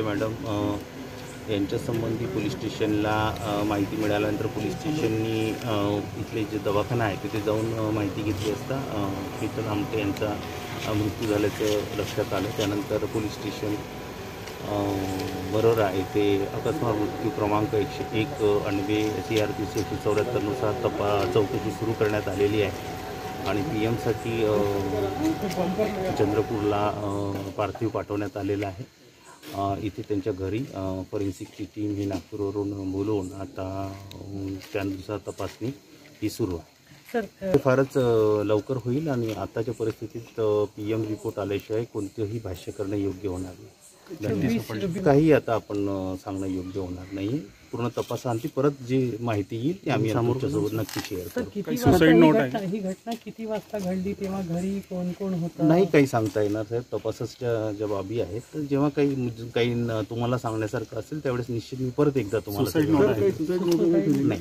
Madam यांच्यासंबंधी police स्टेशनला माहिती मिळाल्यानंतर पोलीस स्टेशननी इथले जे दवाखाना आहे तिथे जाऊन माहिती घेतली असता प्रीतम आमटे यांचा मृत्यू झाल्याचं लक्षात आलं। त्यानंतर पोलीस स्टेशन बरोरा येथे अकस्मात मृत्यू क्रमांक 101 अन्वे CRPC 174 नुसार चौकशी सुरू करण्यात आलेली आहे आणि PM साठी चंद्रपूरला पार्थिव पाठवण्यात आलेलं आहे। इथे त्यांच्या घरी फॉरेन्सिकची टीम ही नागपूरवरून बोलवून आता त्यानुसार तपासणी ही सुरू आहे। सर फारच लवकर होईल आणि आताच्या परिस्थितीत PM रिपोर्ट आल्याशिवाय कोणतेही भाष्य करणे योग्य होणार नाही। काही आता आपण सांगणं योग्य होणार नाही। पूर्ण तपासांती परत जी माहिती येईल ती आम्ही तुमच्यासोबत नक्की शेअर करू। सुसाईड नोट आहे ही घटना किती वाजता घडली, तेव्हा घरी कोण कोण होतं नाही काही सांगता येणार साहेब, तपासाच्या जबाबी आहेत। तर जेव्हा काही तुम्हाला सांगण्यासारखं असेल त्यावेळेस निश्चित मी परत एकदा तुम्हाला सुसाईड नोट आहे नाही